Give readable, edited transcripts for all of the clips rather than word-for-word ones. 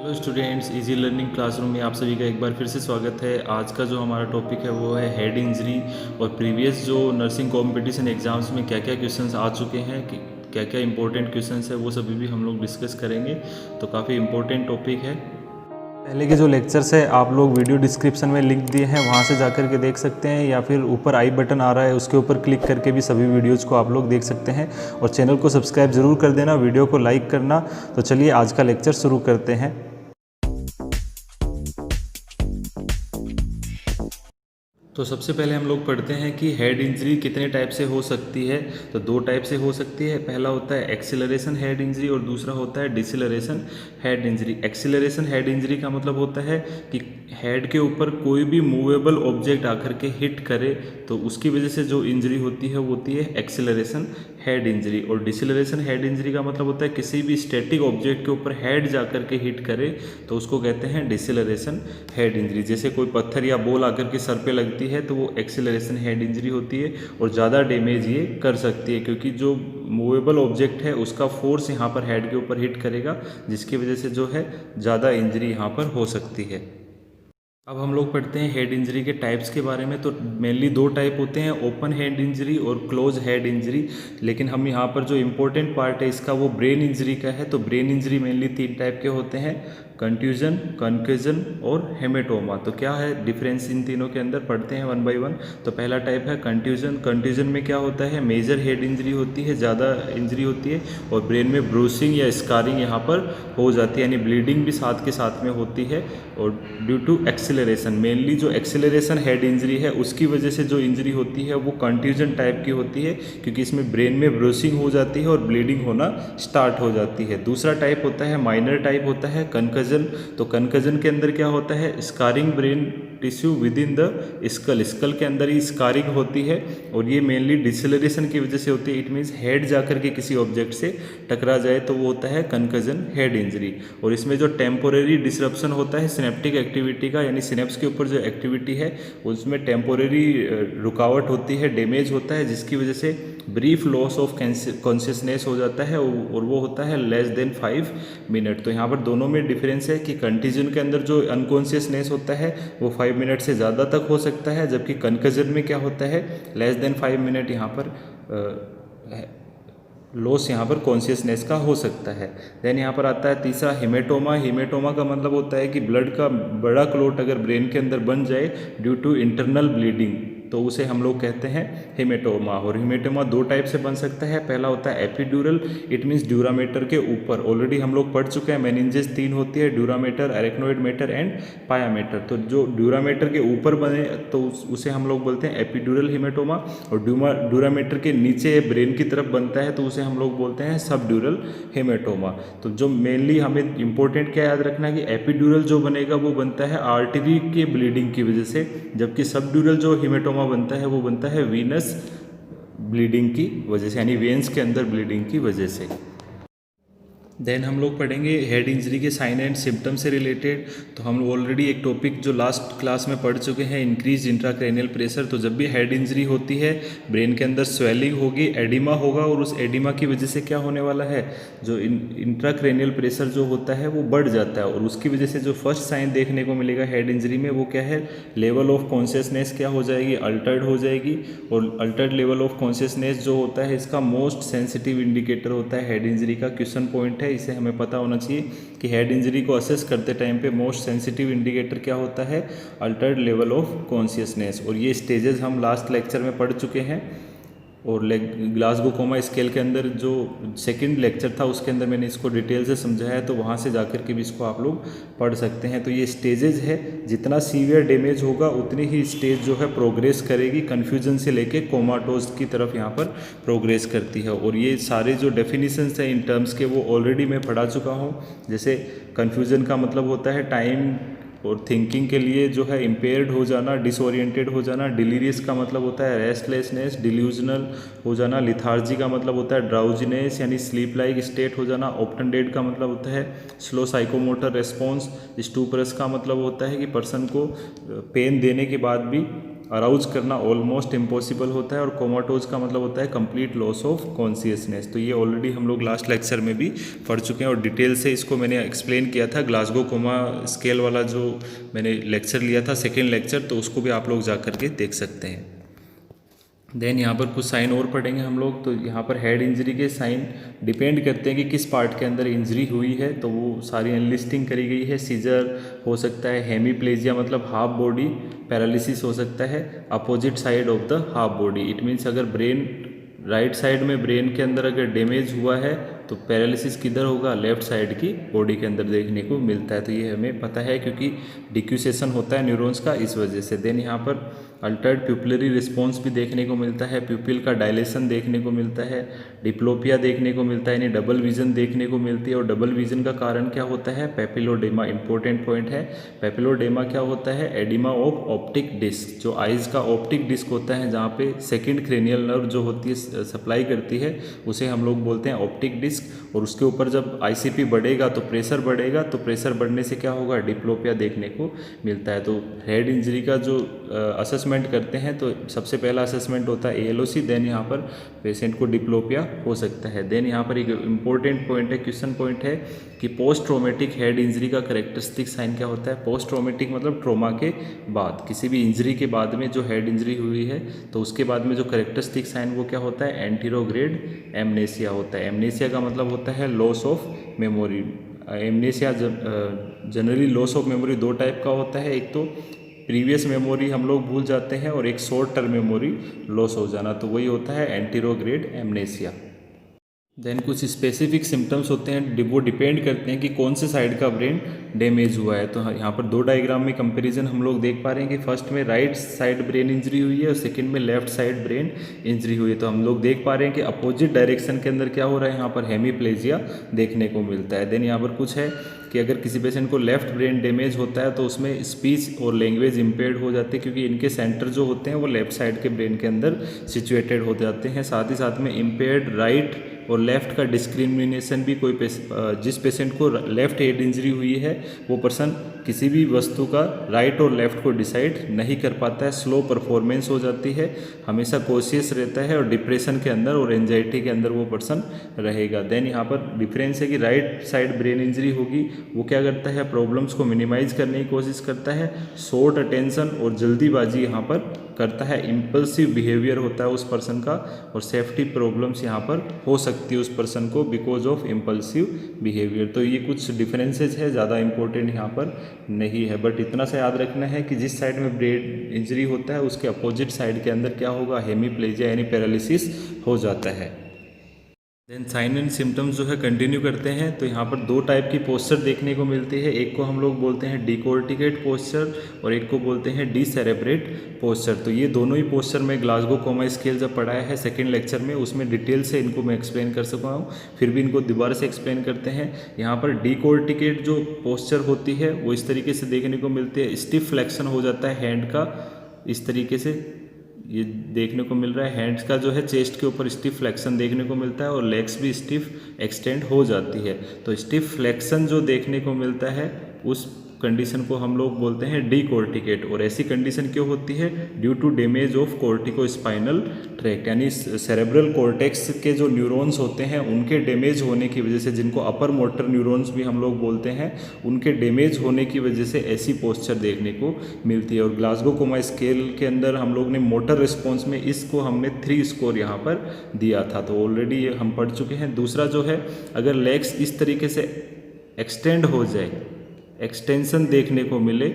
Hello students, easy learning classroom में आप सभी का एक बार फिर से स्वागत है। आज का जो हमारा टॉपिक है वो है हेड इंजरी। और प्रीवियस जो नर्सिंग कंपटीशन एग्जाम्स में क्या क्या क्वेश्चंस आ चुके हैं, कि क्या क्या इंपॉर्टेंट क्वेश्चंस है, वो सभी भी हम लोग डिस्कस करेंगे। तो काफ़ी इंपॉर्टेंट टॉपिक है। पहले के जो लेक्चर्स है आप लोग वीडियो डिस्क्रिप्शन में लिंक दिए हैं, वहाँ से जाकर के देख सकते हैं, या फिर ऊपर आई बटन आ रहा है उसके ऊपर क्लिक करके भी सभी वीडियोज़ को आप लोग देख सकते हैं। और चैनल को सब्सक्राइब ज़रूर कर देना, वीडियो को लाइक करना। तो चलिए आज का लेक्चर शुरू करते हैं। तो सबसे पहले हम लोग पढ़ते हैं कि हेड इंजरी कितने टाइप से हो सकती है। तो दो टाइप से हो सकती है। पहला होता है एक्सीलरेशन हेड इंजरी और दूसरा होता है deceleration head injury. Acceleration head injury का मतलब होता है कि हेड के ऊपर कोई भी मूवेबल ऑब्जेक्ट आकर के हिट करे तो उसकी वजह से जो इंजरी होती है वो होती है एक्सीलरेशन हेड इंजरी। और डिसेलरेशन हेड इंजरी का मतलब होता है किसी भी स्टैटिक ऑब्जेक्ट के ऊपर हेड जाकर के हिट करे तो उसको कहते हैं डिसेलरेशन हेड इंजरी। जैसे कोई पत्थर या बॉल आकर के सर पे लगती है तो वो एक्सीलरेशन हेड इंजरी होती है और ज़्यादा डैमेज ये कर सकती है, क्योंकि जो मूवेबल ऑब्जेक्ट है उसका फोर्स यहाँ पर हेड के ऊपर हिट करेगा, जिसकी वजह से जो है ज़्यादा इंजरी यहाँ पर हो सकती है। अब हम लोग पढ़ते हैं हेड इंजरी के टाइप्स के बारे में। तो मेनली दो टाइप होते हैं, ओपन हेड इंजरी और क्लोज हेड इंजरी। लेकिन हम यहाँ पर जो इम्पोर्टेंट पार्ट है इसका वो ब्रेन इंजरी का है। तो ब्रेन इंजरी मेनली तीन टाइप के होते हैं, कंट्यूजन, कंकजन और हेमेटोमा। तो क्या है डिफरेंस इन तीनों के अंदर, पढ़ते हैं वन बाय वन। तो पहला टाइप है कंट्यूजन। कंट्यूजन में क्या होता है, मेजर हेड इंजरी होती है, ज़्यादा इंजरी होती है और ब्रेन में ब्रूसिंग या स्कारिंग यहाँ पर हो जाती है, यानी ब्लीडिंग भी साथ के साथ में होती है। और ड्यू टू एक्सीलरेशन, मेनली जो एक्सीलरेशन हेड इंजरी है उसकी वजह से जो इंजरी होती है वो कंट्यूजन टाइप की होती है, क्योंकि इसमें ब्रेन में ब्रूसिंग हो जाती है और ब्लीडिंग होना स्टार्ट हो जाती है। दूसरा टाइप होता है माइनर टाइप होता है कंकजन। तो कंकजन के अंदर क्या होता है, scarring brain tissue within the skull, skull के अंदर ही स्कारिंग होती है और ये मेनली डिसेलरेशन की वजह से होती है। इट मीन्स हेड जाकर के किसी ऑब्जेक्ट से टकरा जाए तो वो होता है कंकजन हेड इंजरी। और इसमें जो टेम्पोरेरी डिसरप्शन होता है सिनेप्टिक एक्टिविटी का, यानी सिनेप्स के ऊपर जो एक्टिविटी है उसमें टेम्पोरेरी रुकावट होती है, डैमेज होता है, जिसकी वजह से ब्रीफ लॉस ऑफ कॉन्शियसनेस हो जाता है और वो होता है लेस देन 5 मिनट। तो यहाँ पर दोनों में डिफरेंस है कि कंटिजन के अंदर जो अनकॉन्शियसनेस होता है वो 5 मिनट से ज़्यादा तक हो सकता है, जबकि कंकजन में क्या होता है, लेस देन 5 मिनट यहाँ पर लॉस यहाँ पर कॉन्शियसनेस का हो सकता है। देन यहाँ पर आता है तीसरा हिमेटोमा। हिमेटोमा का मतलब होता है कि ब्लड का बड़ा क्लॉट अगर ब्रेन के अंदर बन जाए ड्यू टू इंटरनल ब्लीडिंग तो उसे हम लोग कहते हैं हिमेटोमा। और हिमेटोमा दो टाइप से बन सकता है। पहला होता है एपिड्यूरल, इट मीन्स ड्यूरामेटर के ऊपर, ऑलरेडी हम लोग पढ़ चुके हैं मेनिंजेस तीन होती है, dura mater, arachnoid matter and pia mater. तो जो ड्यूरामेटर के ऊपर बने तो उसे हम लोग बोलते हैं एपिड्यूरल हिमेटोमा। और ड्यूरामेटर के नीचे ब्रेन की तरफ बनता है तो उसे हम लोग बोलते हैं सबड्यूरल हेमेटोमा। तो जो मेनली हमें इंपॉर्टेंट क्या याद रखना है कि एपिड्यूरल जो बनेगा वो बनता है आर्टरी के ब्लीडिंग की वजह से, जबकि सबड्यूरल जो हेमेटोमा बनता है वो बनता है वीनस ब्लीडिंग की वजह से, यानी वेन्स के अंदर ब्लीडिंग की वजह से। देन हम लोग पढ़ेंगे हेड इंजरी के साइन एंड सिम्टम से रिलेटेड। तो हम ऑलरेडी एक टॉपिक जो लास्ट क्लास में पढ़ चुके हैं, इंक्रीज इंट्राक्रैनियल प्रेशर। तो जब भी हेड इंजरी होती है ब्रेन के अंदर स्वेलिंग होगी, एडिमा होगा, और उस एडिमा की वजह से क्या होने वाला है, जो इंट्राक्रैनियल प्रेशर जो होता है वो बढ़ जाता है। और उसकी वजह से जो फर्स्ट साइन देखने को मिलेगा हेड इंजरी में वो क्या है, लेवल ऑफ कॉन्शियसनेस क्या हो जाएगी, अल्टर्ड हो जाएगी। और अल्टर्ड लेवल ऑफ कॉन्शियसनेस जो होता है इसका मोस्ट सेंसिटिव इंडिकेटर होता है हेड इंजरी का, क्वेश्चन पॉइंट है, इसे हमें पता होना चाहिए कि हेड इंजरी को असेस करते टाइम पे मोस्ट सेंसिटिव इंडिकेटर क्या होता है, अल्टर्ड लेवल ऑफ कॉन्शियसनेस। और ये स्टेजेस हम लास्ट लेक्चर में पढ़ चुके हैं। और ग्लासगो कोमा स्केल के अंदर जो सेकंड लेक्चर था उसके अंदर मैंने इसको डिटेल से समझाया है, तो वहाँ से जाकर के भी इसको आप लोग पढ़ सकते हैं। तो ये स्टेजेज है, जितना सीवियर डैमेज होगा उतनी ही स्टेज जो है प्रोग्रेस करेगी, कन्फ्यूजन से लेके कोमाटोज की तरफ यहाँ पर प्रोग्रेस करती है। और ये सारे जो डेफिनेशंस हैं इन टर्म्स के वो ऑलरेडी मैं पढ़ा चुका हूँ। जैसे कन्फ्यूजन का मतलब होता है टाइम और थिंकिंग के लिए जो है इम्पेयर्ड हो जाना, डिसोरिएंटेड हो जाना। डिलीरियस का मतलब होता है रेस्टलेसनेस, डिल्यूजनल हो जाना। लिथार्जी का मतलब होता है ड्राउजीनेस यानी स्लीप लाइक स्टेट हो जाना। ऑप्टनडेड का मतलब होता है स्लो साइकोमोटर रेस्पॉन्स। स्टूपरस का मतलब होता है कि पर्सन को पेन देने के बाद भी अराउज करना ऑलमोस्ट इम्पॉसिबल होता है, और कोमाटोज का मतलब होता है कंप्लीट लॉस ऑफ कॉन्शियसनेस। तो ये ऑलरेडी हम लोग लास्ट लेक्चर में भी पढ़ चुके हैं और डिटेल से इसको मैंने एक्सप्लेन किया था। ग्लासगो कोमा स्केल वाला जो मैंने लेक्चर लिया था, सेकेंड लेक्चर, तो उसको भी आप लोग जा करके देख सकते हैं। देन यहाँ पर कुछ साइन और पढ़ेंगे हम लोग। तो यहाँ पर हेड इंजरी के साइन डिपेंड करते हैं कि किस पार्ट के अंदर इंजरी हुई है, तो वो सारी एनलिस्टिंग करी गई है। सीजर हो सकता है, हेमीप्लेजिया मतलब हाफ बॉडी पैरालिसिस हो सकता है, opposite side of the half body. It means अगर ब्रेन राइट साइड में ब्रेन के अंदर अगर डैमेज हुआ है तो पैरालिसिस किधर होगा, लेफ्ट साइड की बॉडी के अंदर देखने को मिलता है। तो ये हमें पता है क्योंकि डिक्यूसेशन होता है न्यूरॉन्स का, इस वजह से। देन यहाँ पर अल्टर्ड प्यूपिलरी रिस्पॉन्स भी देखने को मिलता है, प्यूपिल का डायलेशन देखने को मिलता है, डिप्लोपिया देखने को मिलता है, यानी डबल विजन देखने को मिलती है। और डबल विजन का कारण क्या होता है, पेपिलोडेमा। इंपॉर्टेंट पॉइंट है, पेपिलोडेमा क्या होता है, एडिमा ऑफ ऑप्टिक डिस्क। जो आइज का ऑप्टिक डिस्क होता है, जहाँ पे सेकेंड क्रेनियल नर्व जो होती है सप्लाई करती है, उसे हम लोग बोलते हैं ऑप्टिक डिस्क। और उसके ऊपर जब आईसीपी बढ़ेगा तो प्रेशर बढ़ेगा, तो प्रेशर बढ़ने से क्या होगा, डिप्लोपिया देखने को मिलता है। तो हेड इंजरी का जो असेसमेंट करते हैं, तो सबसे पहला असेसमेंट होता है एएलओसी। देन यहाँ पर पेशेंट को डिप्लोपिया हो सकता है। देन यहाँ पर एक इंपॉर्टेंट पॉइंट है, क्वेश्चन पॉइंट है कि पोस्ट ट्रॉमेटिक हेड इंजरी का करेक्टरिस्टिक साइन क्या होता है। पोस्ट ट्रॉमेटिक मतलब ट्रोमा के बाद, किसी भी इंजरी के बाद में जो हेड इंजरी हुई है, तो उसके बाद में जो करेक्टरिस्टिक साइन वो क्या होता है, एंटीरोग्रेड एमनेसिया होता है। एमनेसिया का मतलब होता है loss of memory. Amnesia generally loss of memory दो टाइप का होता है, एक तो प्रीवियस मेमोरी हम लोग भूल जाते हैं, और एक शॉर्ट टर्म मेमोरी लॉस हो जाना, तो वही होता है एंटीरोग्रेड एमनेसिया। देन कुछ स्पेसिफिक सिम्टम्स होते हैं, वो डिपेंड करते हैं कि कौन से साइड का ब्रेन डैमेज हुआ है। तो यहाँ पर दो डायग्राम में कंपैरिजन हम लोग देख पा रहे हैं कि फर्स्ट में राइट साइड ब्रेन इंजरी हुई है और सेकंड में लेफ्ट साइड ब्रेन इंजरी हुई है। तो हम लोग देख पा रहे हैं कि अपोजिट डायरेक्शन के अंदर क्या हो रहा है, यहाँ पर हेमीप्लेजिया देखने को मिलता है। देन यहाँ पर कुछ है कि अगर किसी पेशेंट को लेफ्ट ब्रेन डैमेज होता है तो उसमें स्पीच और लैंग्वेज इम्पेयर्ड हो जाती है, क्योंकि इनके सेंटर जो होते हैं वो लेफ्ट साइड के ब्रेन के अंदर सिचुएटेड हो जाते हैं। साथ ही साथ में इम्पेयर्ड राइट और लेफ़्ट का डिस्क्रिमिनेशन भी कोई जिस पेशेंट को लेफ़्ट हेड इंजरी हुई है वो पर्सन किसी भी वस्तु का राइट और लेफ़्ट को डिसाइड नहीं कर पाता है, स्लो परफॉर्मेंस हो जाती है, हमेशा कॉशियस रहता है और डिप्रेशन के अंदर और एंजाइटी के अंदर वो पर्सन रहेगा। देन यहाँ पर डिफरेंस है कि राइट साइड ब्रेन इंजरी होगी, वो क्या करता है, प्रॉब्लम्स को मिनिमाइज करने की कोशिश करता है, शॉर्ट अटेंशन और जल्दीबाजी यहाँ पर करता है, इम्पल्सिव बिहेवियर होता है उस पर्सन का, और सेफ्टी प्रॉब्लम्स यहाँ पर हो सकती है उस पर्सन को बिकॉज ऑफ इम्पल्सिव बिहेवियर। तो ये कुछ डिफरेंसेस है, ज़्यादा इंपॉर्टेंट यहाँ पर नहीं है, बट इतना सा याद रखना है कि जिस साइड में ब्रेन इंजरी होता है उसके अपोजिट साइड के अंदर क्या होगा, हेमीप्लेजिया यानी पैरालिसिस हो जाता है। देन साइन एंड सिम्टम्स जो है कंटिन्यू करते हैं। तो यहाँ पर दो टाइप की पोस्चर देखने को मिलती है, एक को हम लोग बोलते हैं डिकोर्टिकेट पोस्चर और एक को बोलते हैं डिसेरेब्रेट पोस्चर। तो ये दोनों ही पोस्चर में ग्लासगो कोमा स्केल जब पढ़ाया है सेकेंड लेक्चर में, उसमें डिटेल से इनको मैं एक्सप्लेन कर सका हूँ, फिर भी इनको दोबारा से एक्सप्लेन करते हैं। यहाँ पर डिकोर्टिकेट जो पोस्चर होती है वो इस तरीके से देखने को मिलती है, स्टिफ फ्लेक्शन हो जाता है हैंड का, इस तरीके से ये देखने को मिल रहा है। हैंड्स का जो है चेस्ट के ऊपर स्टिफ फ्लेक्शन देखने को मिलता है और लेग्स भी स्टिफ एक्सटेंड हो जाती है। तो स्टिफ फ्लेक्शन जो देखने को मिलता है उस कंडीशन को हम लोग बोलते हैं डिकोर्टिकेट। और ऐसी कंडीशन क्यों होती है, due to damage of corticospinal tract, यानी सेरेब्रल कॉर्टेक्स के जो न्यूरॉन्स होते हैं उनके डैमेज होने की वजह से, जिनको अपर मोटर न्यूरॉन्स भी हम लोग बोलते हैं, उनके डैमेज होने की वजह से ऐसी पोस्चर देखने को मिलती है। और ग्लासगो कोमा स्केल के अंदर हम लोग ने मोटर रिस्पॉन्स में इसको हमने 3 स्कोर यहाँ पर दिया था, तो ऑलरेडी ये हम पढ़ चुके हैं। दूसरा जो है, अगर लेग्स इस तरीके से एक्सटेंड हो जाए, एक्सटेंशन देखने को मिले,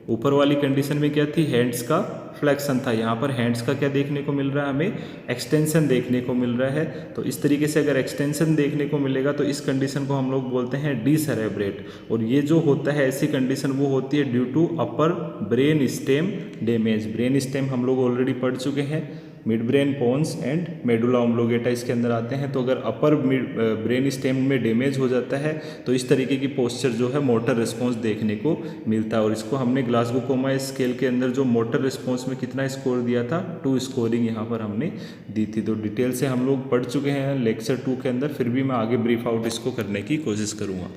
ऊपर वाली कंडीशन में क्या थी, हैंड्स का फ्लेक्शन था, यहाँ पर हैंड्स का क्या देखने को मिल रहा है, हमें एक्सटेंशन देखने को मिल रहा है। तो इस तरीके से अगर एक्सटेंशन देखने को मिलेगा तो इस कंडीशन को हम लोग बोलते हैं डिसेरेब्रेट। और ये जो होता है ऐसी कंडीशन वो होती है due to upper brain stem damage. Brain stem हम लोग ऑलरेडी पढ़ चुके हैं, mid brain pons and medulla oblongata इसके अंदर आते हैं। तो अगर अपर ब्रेन स्टेम में डैमेज हो जाता है तो इस तरीके की पोस्चर जो है मोटर रिस्पॉन्स देखने को मिलता है। और इसको हमने ग्लासगो कोमा स्केल के अंदर जो मोटर रिस्पॉन्स में कितना स्कोर दिया था, 2 स्कोरिंग यहाँ पर हमने दी थी। तो डिटेल से हम लोग पढ़ चुके हैं लेक्चर 2 के अंदर, फिर भी मैं आगे ब्रीफ आउट इसको करने की कोशिश करूँगा।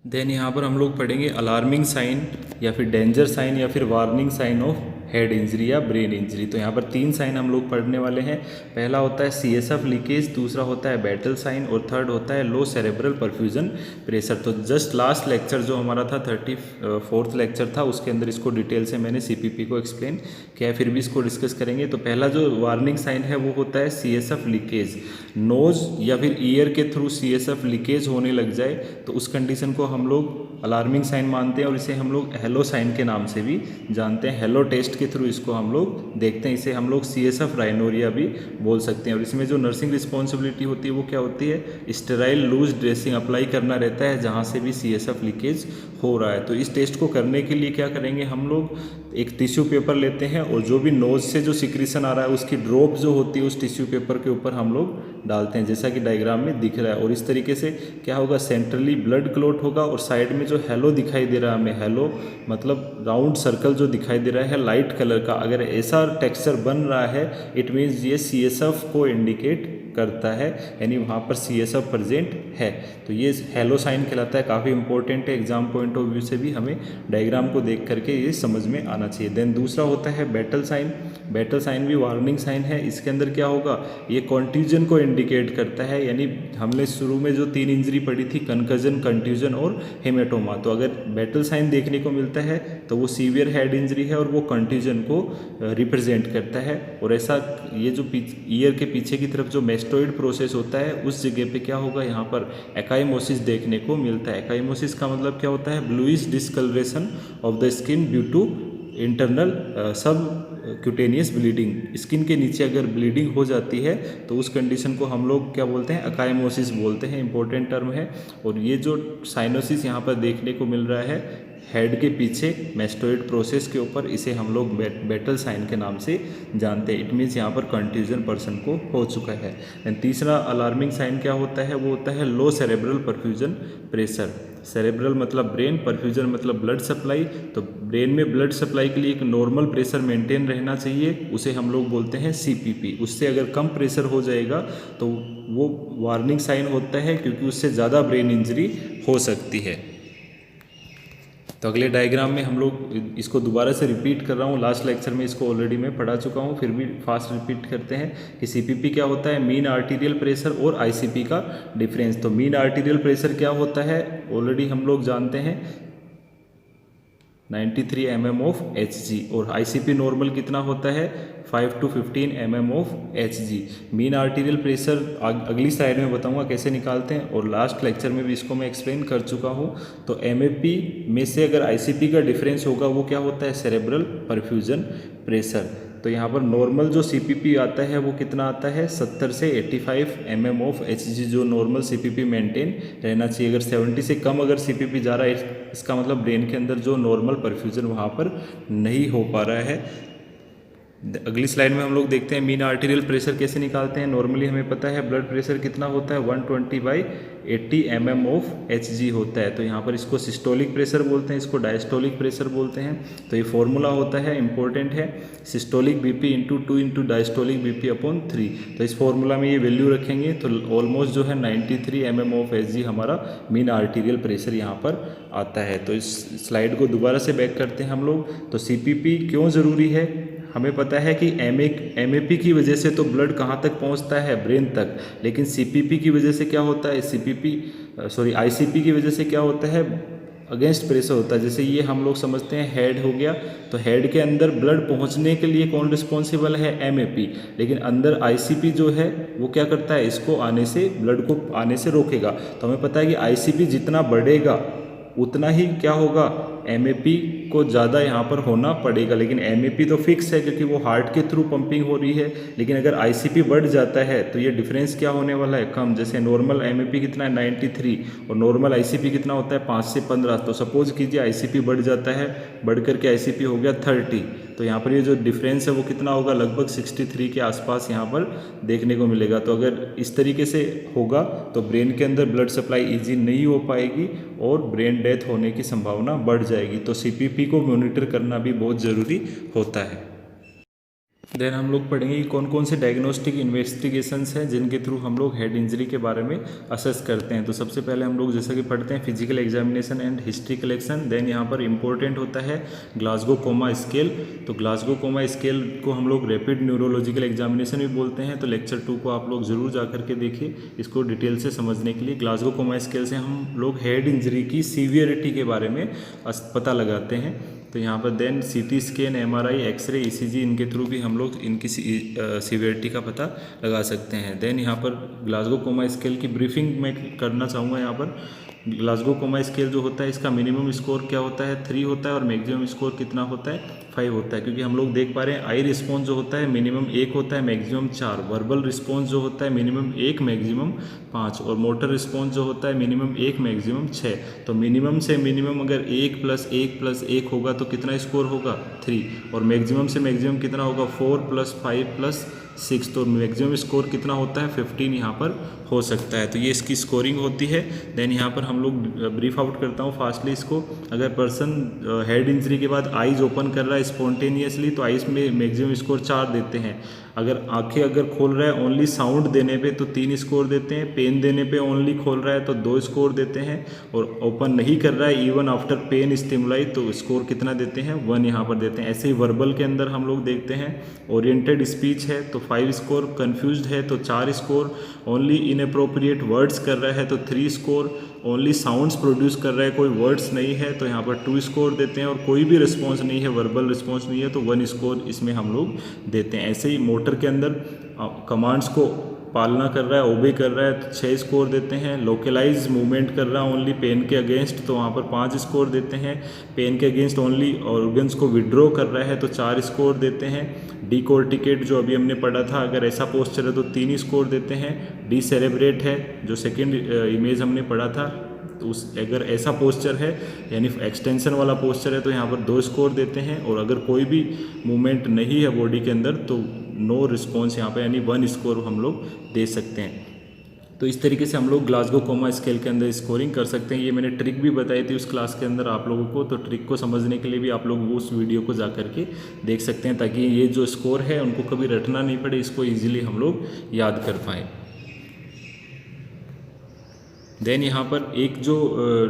देन यहाँ पर हम लोग पढ़ेंगे अलार्मिंग साइन या फिर डेंजर साइन या फिर warning sign of head injury या ब्रेन इंजरी। तो यहाँ पर 3 साइन हम लोग पढ़ने वाले हैं। पहला होता है CSF लीकेज, दूसरा होता है बैटल साइन और थर्ड होता है लो सेरेब्रल परफ्यूजन प्रेशर। तो जस्ट लास्ट लेक्चर जो हमारा था 34th लेक्चर था, उसके अंदर इसको डिटेल से मैंने CPP को एक्सप्लेन किया है, फिर भी इसको डिस्कस करेंगे। तो पहला जो वार्निंग साइन है वो होता है CSF लीकेज। नोज या फिर ईयर के थ्रू CSF लीकेज होने लग जाए तो उस कंडीशन को हम लोग अलार्मिंग साइन मानते हैं और इसे हम लोग हेलो साइन के नाम से भी जानते हैं। हेलो टेस्ट के थ्रू इसको हम लोग देखते हैं, इसे हम लोग CSF राइनोरिया भी बोल सकते हैं। और इसमें जो नर्सिंग रिस्पॉन्सिबिलिटी होती है वो क्या होती है, स्टेराइल लूज ड्रेसिंग अप्लाई करना रहता है जहाँ से भी CSF लीकेज हो रहा है। तो इस टेस्ट को करने के लिए क्या करेंगे, हम लोग एक टिश्यू पेपर लेते हैं और जो भी नोज से जो सिक्रीशन आ रहा है उसकी ड्रॉप जो होती है उस टिश्यू पेपर के ऊपर हम लोग डालते हैं, जैसा कि डायग्राम में दिख रहा है। और इस तरीके से क्या होगा, सेंट्रली ब्लड क्लॉट होगा और साइड में जो हेलो दिखाई दे रहा है हमें, हेलो मतलब राउंड सर्कल जो दिखाई दे रहा है लाइट कलर का, अगर ऐसा टेक्सचर बन रहा है इट मीन्स ये CSF को इंडिकेट करता है, यानी वहाँ पर CSF प्रेजेंट है। तो ये हेलो साइन कहलाता है, काफ़ी इंपॉर्टेंट है एग्जाम पॉइंट ऑफ व्यू से भी, हमें डायग्राम को देख करके ये समझ में आना चाहिए। देन दूसरा होता है बैटल साइन। बैटल साइन भी वार्निंग साइन है। इसके अंदर क्या होगा, ये कॉन्ट्यूजन को इंडिकेट करता है, यानी हमने शुरू में जो 3 इंजरी पढ़ी थी, कंकजन, कंट्यूजन और हेमेटोमा, तो अगर बैटल साइन देखने को मिलता है तो वो सीवियर हेड इंजरी है और वो कंट्यूजन को रिप्रेजेंट करता है। और ऐसा ये जो ईयर के पीछे की तरफ जो मेस्टोइड प्रोसेस होता है उस जगह पे क्या होगा, यहाँ पर एकाइमोसिस देखने को मिलता है। एकाइमोसिस का मतलब क्या होता है, bluish discolouration of the skin due to internal subcutaneous bleeding. Skin के नीचे अगर ब्लीडिंग हो जाती है तो उस कंडीशन को हम लोग क्या बोलते हैं, अकाइमोसिस बोलते हैं, इंपॉर्टेंट टर्म है। और ये जो साइनोसिस यहाँ पर देखने को मिल रहा है हेड के पीछे मेस्टोइड प्रोसेस के ऊपर, इसे हम लोग बैटल साइन के नाम से जानते हैं। इट मीन्स यहाँ पर कंट्यूजन पर्सन को हो चुका है। एंड तीसरा अलार्मिंग साइन क्या होता है, वो होता है लो सेरेब्रल परफ्यूजन प्रेशर। सेरेब्रल मतलब ब्रेन, परफ्यूजन मतलब ब्लड सप्लाई। तो ब्रेन में ब्लड सप्लाई के लिए एक नॉर्मल प्रेशर मेंटेन रहना चाहिए, उसे हम लोग बोलते हैं CPP। उससे अगर कम प्रेशर हो जाएगा तो वो वार्निंग साइन होता है, क्योंकि उससे ज़्यादा ब्रेन इंजरी हो सकती है। तो अगले डायग्राम में हम लोग इसको दोबारा से रिपीट कर रहा हूँ, लास्ट लेक्चर में इसको ऑलरेडी मैं पढ़ा चुका हूँ, फिर भी फास्ट रिपीट करते हैं कि CPP क्या होता है, मीन आर्टीरियल प्रेशर और ICP का डिफरेंस। तो मीन आर्टीरियल प्रेशर क्या होता है, ऑलरेडी हम लोग जानते हैं 93 mm ऑफ Hg, और ICP नॉर्मल कितना होता है 5 to 15 mm of Hg। Mean arterial pressure अगली स्लाइड में बताऊंगा कैसे निकालते हैं, और लास्ट लेक्चर में भी इसको मैं एक्सप्लेन कर चुका हूं। तो MAP में से अगर ICP का डिफरेंस होगा वो क्या होता है, सेरेब्रल परफ्यूजन प्रेशर। तो यहाँ पर नॉर्मल जो CPP आता है वो कितना आता है, 70 से 85 mm ऑफ Hg जो नॉर्मल CPP मेंटेन रहना चाहिए। अगर 70 से कम अगर CPP जा रहा है, इसका मतलब ब्रेन के अंदर जो नॉर्मल परफ्यूजन वहाँ पर नहीं हो पा रहा है। अगली स्लाइड में हम लोग देखते हैं मीन आर्टीरियल प्रेशर कैसे निकालते हैं। नॉर्मली हमें पता है ब्लड प्रेशर कितना होता है, 120/80 mm ऑफ Hg होता है। तो यहाँ पर इसको सिस्टोलिक प्रेशर बोलते हैं, इसको डायस्टोलिक प्रेशर बोलते हैं। तो ये फॉर्मूला होता है, इंपॉर्टेंट है, सिस्टोलिक BP × 2 × डायस्टोलिक BP/3। तो इस फॉर्मूला में ये वैल्यू रखेंगे तो ऑलमोस्ट जो है 93 mm ऑफ Hg हमारा मीन आर्टीरियल प्रेशर यहाँ पर आता है। तो इस स्लाइड को दोबारा से बैक करते हैं हम लोग। तो CPP क्यों ज़रूरी है, हमें पता है कि MAP की वजह से तो ब्लड कहाँ तक पहुँचता है, ब्रेन तक, लेकिन CPP की वजह से क्या होता है, ICP की वजह से क्या होता है, अगेंस्ट प्रेशर होता है। जैसे ये हम लोग समझते हैं हेड हो गया, तो हेड के अंदर ब्लड पहुंचने के लिए कौन रिस्पॉन्सिबल है, MAP, लेकिन अंदर ICP जो है वो क्या करता है, इसको आने से, ब्लड को आने से रोकेगा। तो हमें पता है कि ICP जितना बढ़ेगा उतना ही क्या होगा, MAP को ज़्यादा यहाँ पर होना पड़ेगा। लेकिन MAP तो फिक्स है क्योंकि वो हार्ट के थ्रू पंपिंग हो रही है, लेकिन अगर ICP बढ़ जाता है तो ये डिफरेंस क्या होने वाला है, कम। जैसे नॉर्मल MAP कितना है 93 और नॉर्मल ICP कितना होता है 5 से 15। तो सपोज कीजिए ICP बढ़ जाता है, बढ़ करके ICP हो गया 30, तो यहाँ पर ये जो डिफरेंस है वो कितना होगा, लगभग 63 के आसपास यहाँ पर देखने को मिलेगा। तो अगर इस तरीके से होगा तो ब्रेन के अंदर ब्लड सप्लाई ईजी नहीं हो पाएगी और ब्रेन डेथ होने की संभावना बढ़ जाएगी। तो CPP को मॉनिटर करना भी बहुत ज़रूरी होता है। देन हम लोग पढ़ेंगे कि कौन कौन से डायग्नोस्टिक इन्वेस्टिगेशंस हैं जिनके थ्रू हम लोग हेड इंजरी के बारे में असेस करते हैं। तो सबसे पहले हम लोग जैसा कि पढ़ते हैं physical examination and history collection. Then यहाँ पर इंपॉर्टेंट होता है ग्लासगो कोमा स्केल। तो ग्लासगो कोमा स्केल को हम लोग रैपिड न्यूरोलॉजिकल एग्जामिनेशन भी बोलते हैं। तो लेक्चर 2 को आप लोग जरूर जा करके देखिए इसको डिटेल से समझने के लिए। ग्लासगो कोमा स्केल से हम लोग हेड इंजरी की सीवियरिटी के बारे में पता लगाते हैं। तो यहाँ पर then CT scan, MRI, X-ray, ECG इनके थ्रू भी हम लोग इनकी सीवियरिटी का पता लगा सकते हैं। देन यहाँ पर ग्लासगो कोमा स्केल की ब्रीफिंग मैं करना चाहूँगा। यहाँ पर ग्लासगो कोमा स्केल जो होता है इसका मिनिमम स्कोर क्या होता है 3 होता है और मैक्सिमम स्कोर कितना होता है 5 होता है। क्योंकि हम लोग देख पा रहे हैं आई रिस्पॉन्स जो होता है मिनिमम 1 होता है मैक्सिमम 4, वर्बल रिस्पॉन्स जो होता है मिनिमम 1 मैक्सिमम 5 और मोटर रिस्पॉन्स जो होता है मिनिमम 1 मैक्सिमम 6। तो मिनिमम से मिनिमम अगर 1 + 1 + 1 होगा तो कितना स्कोर होगा 3 और मैक्सिमम से मैक्सिमम कितना होगा 4 + 5 + 6। तो मैक्सिमम स्कोर कितना होता है 15 यहाँ पर हो सकता है। तो ये इसकी स्कोरिंग होती है। देन यहाँ पर हम लोग ब्रीफ आउट करता हूँ फास्टली इसको। अगर पर्सन हेड इंजरी के बाद आइज ओपन कर रहा है स्पॉन्टेनियसली तो आइज में मैक्सिमम स्कोर 4 देते हैं। अगर आंखें अगर खोल रहा है ओनली साउंड देने पे तो 3 स्कोर देते हैं। पेन देने पे ओनली खोल रहा है तो 2 स्कोर देते हैं। और ओपन नहीं कर रहा है इवन आफ्टर पेन स्टिमुलाई तो स्कोर कितना देते हैं 1 यहाँ पर देते हैं। ऐसे ही वर्बल के अंदर हम लोग देखते हैं ओरिएंटेड स्पीच है तो 5 स्कोर, कन्फ्यूज्ड है तो 4 स्कोर, ओनली इनअप्रोप्रिएट वर्ड्स कर रहा है तो 3 स्कोर, ओनली साउंड्स प्रोड्यूस कर रहा है कोई वर्ड्स नहीं है तो यहाँ पर 2 स्कोर देते हैं और कोई भी रिस्पॉन्स नहीं है वर्बल रिस्पॉन्स नहीं है तो 1 स्कोर इसमें हम लोग देते हैं। ऐसे ही मोटर के अंदर कमांड्स को पालना कर रहा है ओबे कर रहा है तो 6 स्कोर देते हैं। लोकलाइज मूवमेंट कर रहा है ओनली पेन के अगेंस्ट तो वहाँ पर 5 स्कोर देते हैं। पेन के अगेंस्ट ओनली ऑर्गन्स को विड्रॉ कर रहा है तो 4 स्कोर देते हैं। डीकोर्टिकेट जो अभी हमने पढ़ा था अगर ऐसा पोस्चर है तो 3 स्कोर देते हैं। डीसेरेब्रेट है जो सेकेंड इमेज हमने पढ़ा था तो उस अगर ऐसा पोस्चर है यानी एक्सटेंशन वाला पोस्चर है तो यहाँ पर 2 स्कोर देते हैं। और अगर कोई भी मूवमेंट नहीं है बॉडी के अंदर तो नो रिस्पॉन्स यहाँ पे यानी 1 स्कोर हम लोग दे सकते हैं। तो इस तरीके से हम लोग ग्लासगो कोमा स्केल के अंदर स्कोरिंग कर सकते हैं। ये मैंने ट्रिक भी बताई थी उस क्लास के अंदर आप लोगों को। तो ट्रिक को समझने के लिए भी आप लोग उस वीडियो को जा करके देख सकते हैं ताकि ये जो स्कोर है उनको कभी रटना नहीं पड़े, इसको ईजिली हम लोग याद कर पाएँ। देन यहाँ पर एक जो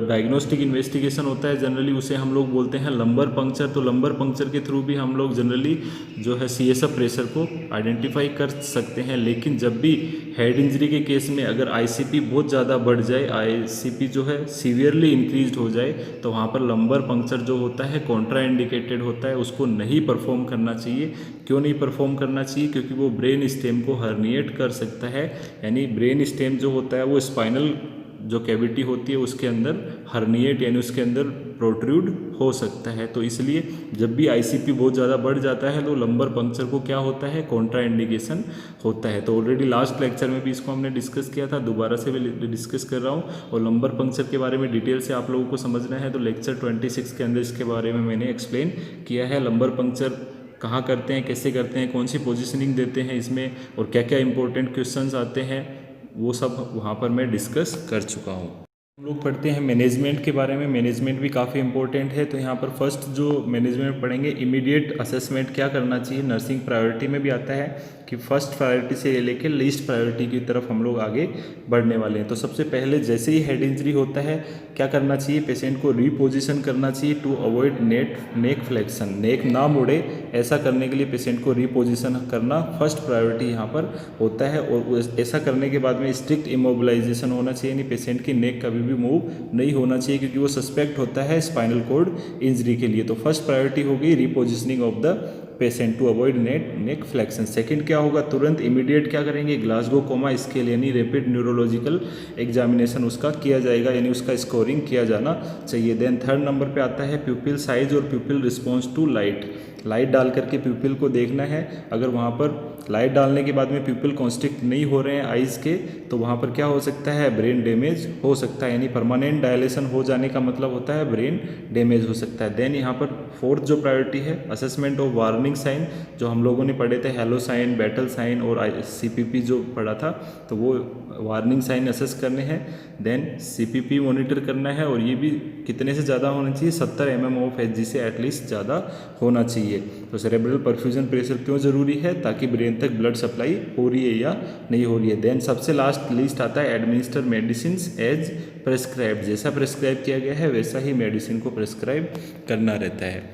डायग्नोस्टिक इन्वेस्टिगेशन होता है जनरली उसे हम लोग बोलते हैं लंबर पंक्चर। तो लंबर पंक्चर के थ्रू भी हम लोग जनरली जो है सीएसएफ प्रेशर को आइडेंटिफाई कर सकते हैं। लेकिन जब भी हेड इंजरी के केस में अगर आईसीपी बहुत ज़्यादा बढ़ जाए, आईसीपी जो है सीवियरली इंक्रीज हो जाए तो वहाँ पर लंबर पंक्चर जो होता है कॉन्ट्रा इंडिकेटेड होता है, उसको नहीं परफॉर्म करना चाहिए। क्यों नहीं परफॉर्म करना चाहिए? क्योंकि वो ब्रेन स्टेम को हर्निएट कर सकता है। यानी ब्रेन स्टेम जो होता है वो स्पाइनल जो कैविटी होती है उसके अंदर हर्निएट यानी उसके अंदर प्रोट्रूड हो सकता है। तो इसलिए जब भी आईसीपी बहुत ज़्यादा बढ़ जाता है तो लंबर पंक्चर को क्या होता है कॉन्ट्रा इंडिकेशन होता है। तो ऑलरेडी लास्ट लेक्चर में भी इसको हमने डिस्कस किया था, दोबारा से भी डिस्कस कर रहा हूँ। और लंबर पंक्चर के बारे में डिटेल से आप लोगों को समझना है तो लेक्चर 26 के अंदर इसके बारे में मैंने एक्सप्लेन किया है। लंबर पंक्चर कहाँ करते हैं, कैसे करते हैं, कौन सी पोजिशनिंग देते हैं इसमें और क्या क्या इंपॉर्टेंट क्वेश्चंस आते हैं वो सब वहाँ पर मैं डिस्कस कर चुका हूँ। हम लोग पढ़ते हैं मैनेजमेंट के बारे में। मैनेजमेंट भी काफ़ी इंपॉर्टेंट है। तो यहाँ पर फर्स्ट जो मैनेजमेंट पढ़ेंगे इमीडिएट असेसमेंट क्या करना चाहिए। नर्सिंग प्रायोरिटी में भी आता है कि फर्स्ट प्रायोरिटी से लेकर लीस्ट प्रायोरिटी की तरफ हम लोग आगे बढ़ने वाले हैं। तो सबसे पहले जैसे ही हेड इंजरी होता है क्या करना चाहिए, पेशेंट को रीपोजिशन करना चाहिए टू अवॉइड नेक फ्लेक्शन। नेक ना मुड़े ऐसा करने के लिए पेशेंट को रीपोजिशन करना फर्स्ट प्रायोरिटी यहाँ पर होता है। और ऐसा करने के बाद में स्ट्रिक्ट इमोबिलाइजेशन होना चाहिए, यानी पेशेंट की नेक कभी भी मूव नहीं होना चाहिए क्योंकि वो सस्पेक्ट होता है स्पाइनल कॉर्ड इंजरी के लिए। तो फर्स्ट प्रायोरिटी होगी repositioning of the patient to avoid neck flexion. Second क्या होगा, तुरंत इमीडिएट क्या करेंगे, ग्लासगो कोमा स्केल यानी रैपिड न्यूरोलॉजिकल एग्जामिनेशन उसका किया जाएगा, यानी उसका स्कोरिंग किया जाना चाहिए। देन थर्ड नंबर पे आता है प्यूपिल साइज और प्यूपिल रिस्पॉन्स टू लाइट डाल करके प्यूपिल को देखना है। अगर वहाँ पर लाइट डालने के बाद में प्यूपिल कॉन्स्ट्रिक्ट नहीं हो रहे हैं आइज़ के तो वहाँ पर क्या हो सकता है, ब्रेन डैमेज हो सकता है। यानी परमानेंट डायलेशन हो जाने का मतलब होता है ब्रेन डैमेज हो सकता है। देन यहाँ पर फोर्थ जो प्रायोरिटी है असेसमेंट ऑफ वार्निंग साइन, जो हम लोगों ने पढ़े थे हेलो साइन, बैटल साइन और CPP जो पढ़ा था, तो वो वार्निंग साइन असेस करने हैं। देन CPP मॉनिटर करना है और ये भी कितने से ज़्यादा होना चाहिए, 70 mm ऑफ Hg से एटलीस्ट ज़्यादा होना चाहिए। तो सेरेब्रल परफ्यूजन प्रेशर क्यों ज़रूरी है, ताकि ब्रेन तक ब्लड सप्लाई हो रही है या नहीं हो रही है। देन सबसे लास्ट लिस्ट आता है एडमिनिस्टर मेडिसिन एज प्रेस्क्राइब, जैसा प्रेस्क्राइब किया गया है वैसा ही मेडिसिन को प्रेस्क्राइब करना रहता है।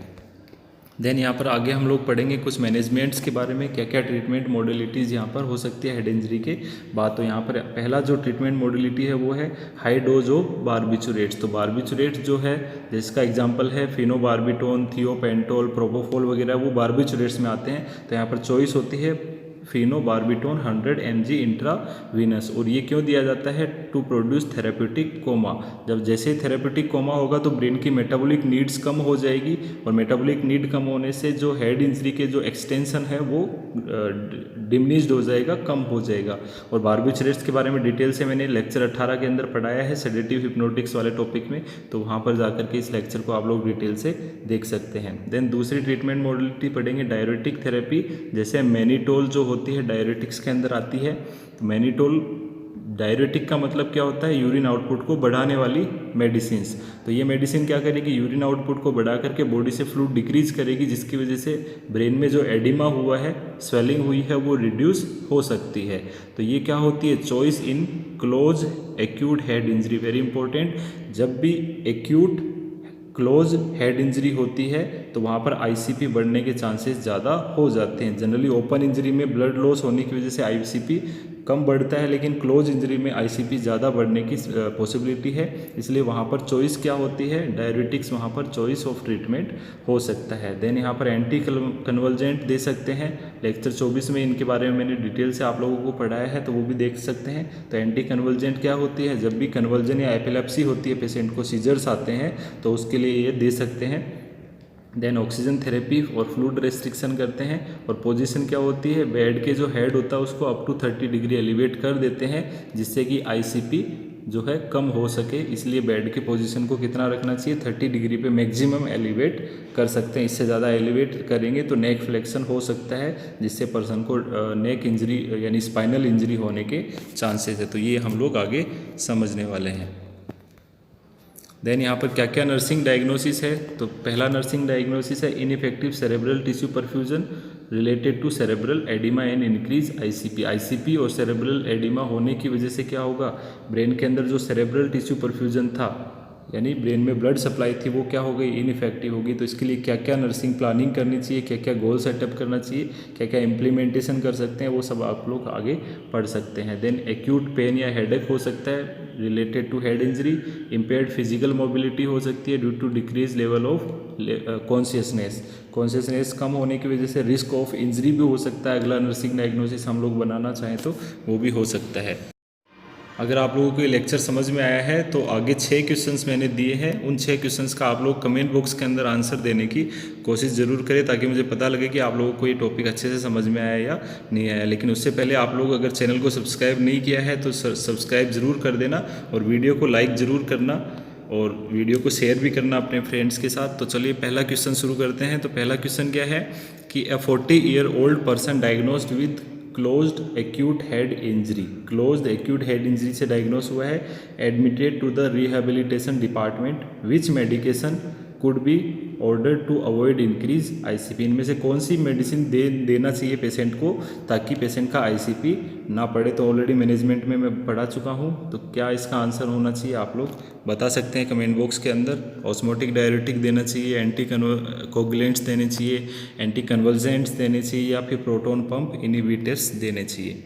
देन यहाँ पर आगे हम लोग पढ़ेंगे कुछ मैनेजमेंट्स के बारे में, क्या क्या ट्रीटमेंट मॉडलिटीज़ यहाँ पर हो सकती है हेड इंजरी के बाद। तो यहाँ पर पहला जो ट्रीटमेंट मॉडलिटी है वो है हाई डोज ऑफ बारबिचुरेट्स। तो बारबिचुरेट्स जो है, जिसका एग्जांपल है फिनोबार्बिटोन, थियोपेंटोल, प्रोपोफोल वगैरह, वो बारबिचुरेट्स में आते हैं। तो यहाँ पर चॉइस होती है फिनोबार्बिटोन 100 mg इंट्रावीनस। और ये क्यों दिया जाता है, टू प्रोड्यूस थेरेप्यूटिक कोमा। जब जैसे ही थेरेप्यूटिक कोमा होगा तो ब्रेन की मेटाबॉलिक नीड्स कम हो जाएगी, और मेटाबॉलिक नीड कम होने से जो हेड इंजरी के जो एक्सटेंशन है वो डिमिनिश्ड हो जाएगा, कम हो जाएगा। और बारबिचुरेट्स के बारे में डिटेल से मैंने लेक्चर 18 के अंदर पढ़ाया है सेडेटिव हिप्नोटिक्स वाले टॉपिक में, तो वहाँ पर जाकर के इस लेक्चर को आप लोग डिटेल से देख सकते हैं। देन दूसरी ट्रीटमेंट मॉडलिटी पढ़ेंगे डायरेटिक थेरेपी, जैसे मैनिटोल जो होती है डायरेटिक्स के अंदर आती है। तो मैनिटोल डायरेटिक का मतलब क्या होता है, यूरिन आउटपुट को बढ़ाने वाली मेडिसिन्स। तो ये मेडिसिन क्या करेगी, यूरिन आउटपुट को बढ़ा करके बॉडी से फ्लूइड डिक्रीज करेगी, जिसकी वजह से ब्रेन में जो एडिमा हुआ है, स्वेलिंग हुई है, वो रिड्यूस हो सकती है। तो ये क्या होती है, choice in close acute head injury, very important. जब भी एक्यूट क्लोज हेड इंजरी होती है तो वहाँ पर ICP बढ़ने के चांसेस ज़्यादा हो जाते हैं। जनरली ओपन इंजरी में ब्लड लॉस होने की वजह से ICP कम बढ़ता है, लेकिन क्लोज इंजरी में ICP ज़्यादा बढ़ने की पॉसिबिलिटी है, इसलिए वहाँ पर चॉइस क्या होती है, डायरेटिक्स वहाँ पर चॉइस ऑफ ट्रीटमेंट हो सकता है। देन यहाँ पर एंटी कन्वर्जेंट दे सकते हैं, लेक्चर 24 में इनके बारे में मैंने डिटेल से आप लोगों को पढ़ाया है, तो वो भी देख सकते हैं। तो एंटी कन्वर्जेंट क्या होती है, जब भी कन्वर्जन या एपिलेप्सी होती है, पेशेंट को सीजर्स आते हैं, तो उसके लिए ये दे सकते हैं। देन ऑक्सीजन थेरेपी और फ्लूइड रेस्ट्रिक्शन करते हैं। और पोजीशन क्या होती है, बेड के जो हेड होता है उसको अप टू 30 डिग्री एलिवेट कर देते हैं, जिससे कि ICP जो है कम हो सके। इसलिए बेड के पोजीशन को कितना रखना चाहिए, 30 डिग्री पे मैक्सिमम एलिवेट कर सकते हैं। इससे ज़्यादा एलिवेट करेंगे तो नेक फ्लेक्शन हो सकता है, जिससे पर्सन को नेक इंजरी यानी स्पाइनल इंजरी होने के चांसेस है। तो ये हम लोग आगे समझने वाले हैं। देन यहाँ पर क्या क्या नर्सिंग डायग्नोसिस है, तो पहला नर्सिंग डायग्नोसिस है ineffective cerebral tissue perfusion related to cerebral oedema and increase ICP और सेरेब्रल एडिमा होने की वजह से क्या होगा, ब्रेन के अंदर जो सेरेब्रल टिश्यू परफ्यूजन था, यानी ब्रेन में ब्लड सप्लाई थी, वो क्या हो गई, इनइफेक्टिव होगी। तो इसके लिए क्या क्या नर्सिंग प्लानिंग करनी चाहिए, क्या क्या गोल सेटअप करना चाहिए, क्या क्या इम्प्लीमेंटेशन कर सकते हैं, वो सब आप लोग आगे पढ़ सकते हैं। देन एक्यूट पेन या हेडेक हो सकता है related to head injury, impaired physical mobility हो सकती है due to decrease level of consciousness कम होने की वजह से रिस्क ऑफ इंजरी भी हो सकता है। अगला नर्सिंग डायग्नोसिस हम लोग बनाना चाहें तो वो भी हो सकता है। अगर आप लोगों को ये लेक्चर समझ में आया है तो आगे 6 क्वेश्चंस मैंने दिए हैं, उन 6 क्वेश्चंस का आप लोग कमेंट बॉक्स के अंदर आंसर देने की कोशिश ज़रूर करें, ताकि मुझे पता लगे कि आप लोगों को ये टॉपिक अच्छे से समझ में आया या नहीं आया। लेकिन उससे पहले आप लोग अगर चैनल को सब्सक्राइब नहीं किया है तो सब्सक्राइब ज़रूर कर देना, और वीडियो को लाइक ज़रूर करना, और वीडियो को शेयर भी करना अपने फ्रेंड्स के साथ। तो चलिए पहला क्वेश्चन शुरू करते हैं। तो पहला क्वेश्चन क्या है कि a 40-year-old person diagnosed with closed acute head injury, closed acute head injury से डायग्नोस हुआ है, admitted to the rehabilitation department, which medication could be order to avoid increase ICP। इनमें से कौन सी मेडिसिन देना चाहिए पेशेंट को ताकि पेशेंट का ICP ना बढ़े। तो ऑलरेडी मैनेजमेंट में मैं पढ़ा चुका हूँ, तो क्या इसका आंसर होना चाहिए आप लोग बता सकते हैं कमेंट बॉक्स के अंदर। ऑस्मोटिक डायरेटिक देना चाहिए, एंटी कोगुलेंट्स देने चाहिए, एंटी कन्वर्जेंट्स देने चाहिए, या फिर प्रोटोन पंप इनहिबिटर्स देने चाहिए।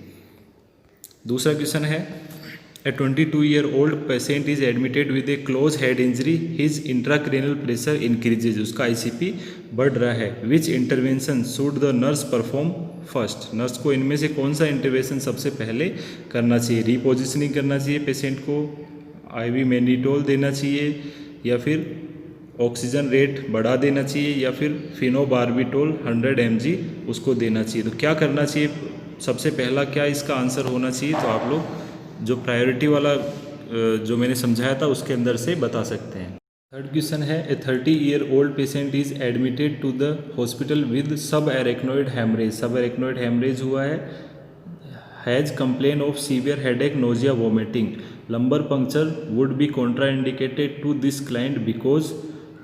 दूसरा क्वेश्चन है A 22-year-old patient is admitted with a closed head injury. His intracranial pressure increases. उसका ICP बढ़ रहा है. Which intervention should the nurse perform first? Nurse को इनमें से कौन सा इंटरवेंशन सबसे पहले करना चाहिए? रीपोजिशनिंग करना चाहिए पेशेंट को, IV मैनिटोल देना चाहिए, या फिर ऑक्सीजन रेट बढ़ा देना चाहिए, या फिर फिनोबार्बिटोल 100 mg उसको देना चाहिए। तो क्या करना चाहिए सबसे पहला, क्या इसका आंसर होना चाहिए? तो आप लोग जो प्रायोरिटी वाला जो मैंने समझाया था उसके अंदर से बता सकते हैं। थर्ड क्वेश्चन है, a 30-year-old patient is admitted to the hospital with subarachnoid haemorrhage. Subarachnoid haemorrhage हुआ है, has complain of severe headache, nausea, vomiting. Lumbar puncture would be contraindicated to this client because.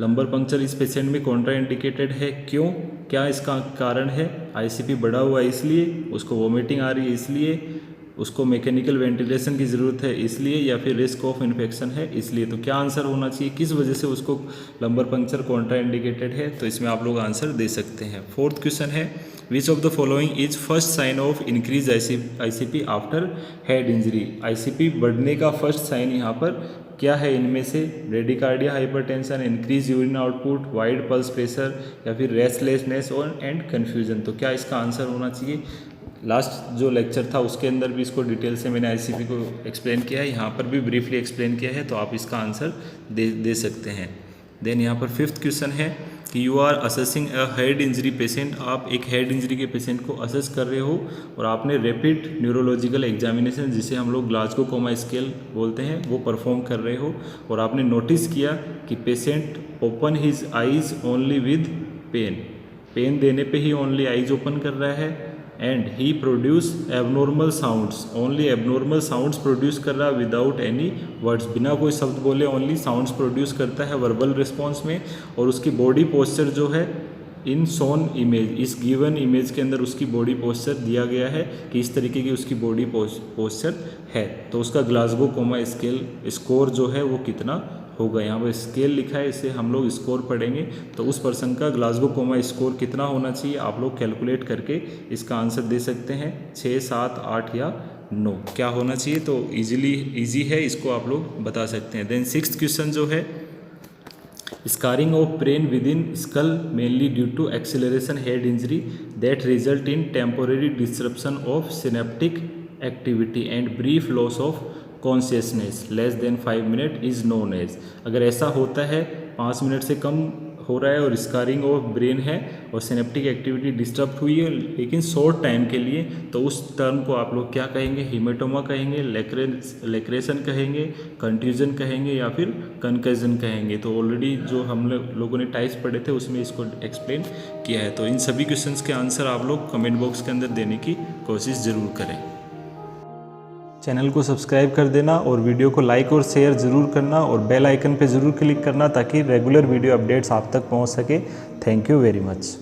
Lumbar puncture इस patient में contraindicated है, क्यों, क्या इसका कारण है? आईसीपी बढ़ा हुआ है इसलिए, उसको वोमिटिंग आ रही है इसलिए, उसको मैकेनिकल वेंटिलेशन की ज़रूरत है इसलिए, या फिर रिस्क ऑफ इन्फेक्शन है इसलिए। तो क्या आंसर होना चाहिए, किस वजह से उसको लंबर पंक्चर कॉन्ट्राइंडिकेटेड है? तो इसमें आप लोग आंसर दे सकते हैं। फोर्थ क्वेश्चन है, which of the following is first sign of increase ICP after head injury. ICP बढ़ने का फर्स्ट साइन यहाँ पर क्या है इनमें से? Bradycardia, hypertension, increase urine output, wide pulse pressure, या फिर रेस्टलेसनेस और एंड कन्फ्यूजन। तो क्या इसका आंसर होना चाहिए? लास्ट जो लेक्चर था उसके अंदर भी इसको डिटेल से मैंने आईसीपी को एक्सप्लेन किया है, यहाँ पर भी ब्रीफली एक्सप्लेन किया है, तो आप इसका आंसर दे सकते हैं। देन यहाँ पर फिफ्थ क्वेश्चन है कि you are assessing a head injury patient. आप एक हेड इंजरी के पेशेंट को असेस कर रहे हो और आपने रैपिड न्यूरोलॉजिकल एग्जामिनेशन, जिसे हम लोग ग्लासगो कोमा स्केल बोलते हैं, वो परफॉर्म कर रहे हो, और आपने नोटिस किया कि patient open his eyes only with pain देने पे ही ओनली आइज ओपन कर रहा है, and he produce abnormal sounds, only abnormal sounds produce कर रहा है विदाउट एनी वर्ड्स, बिना कोई शब्द बोले ओनली साउंड्स प्रोड्यूस करता है वर्बल रिस्पॉन्स में। और उसकी बॉडी पोस्चर जो है इन शोन इमेज, इस गिवन इमेज के अंदर उसकी बॉडी पोस्चर दिया गया है कि इस तरीके की उसकी बॉडी पोस्चर है। तो उसका ग्लासगो कोमा स्केल स्कोर जो है वो कितना होगा? यहाँ पर स्केल लिखा है, इसे हम लोग स्कोर पढ़ेंगे, तो उस पर्सन का ग्लासगो कोमा स्कोर कितना होना चाहिए आप लोग कैलकुलेट करके इसका आंसर दे सकते हैं। 6, 7, 8 या 9 क्या होना चाहिए? तो ईजी है, इसको आप लोग बता सकते हैं। देन सिक्स्थ क्वेश्चन जो है, scarring of brain within skull mainly due to acceleration head injury that result in temporary disruption of synaptic activity and brief loss of consciousness less than 5 minute is known as. अगर ऐसा होता है 5 minute से कम हो रहा है और scarring of brain है और सिनेप्टिक एक्टिविटी डिस्टर्ब हुई है लेकिन शॉर्ट टाइम के लिए, तो उस टर्म को आप लोग क्या कहेंगे? हीमेटोमा कहेंगे, लेक्रेशन कहेंगे, कंट्यूजन कहेंगे, या फिर कनकजन कहेंगे। तो ऑलरेडी जो हम लोगों ने टाइप्स पढ़े थे उसमें इसको एक्सप्लेन किया है। तो इन सभी क्वेश्चंस के आंसर आप लोग कमेंट बॉक्स के अंदर देने की कोशिश ज़रूर करें। चैनल को सब्सक्राइब कर देना और वीडियो को लाइक और शेयर ज़रूर करना और बेल आइकन पे ज़रूर क्लिक करना ताकि रेगुलर वीडियो अपडेट्स आप तक पहुंच सके। Thank you very much.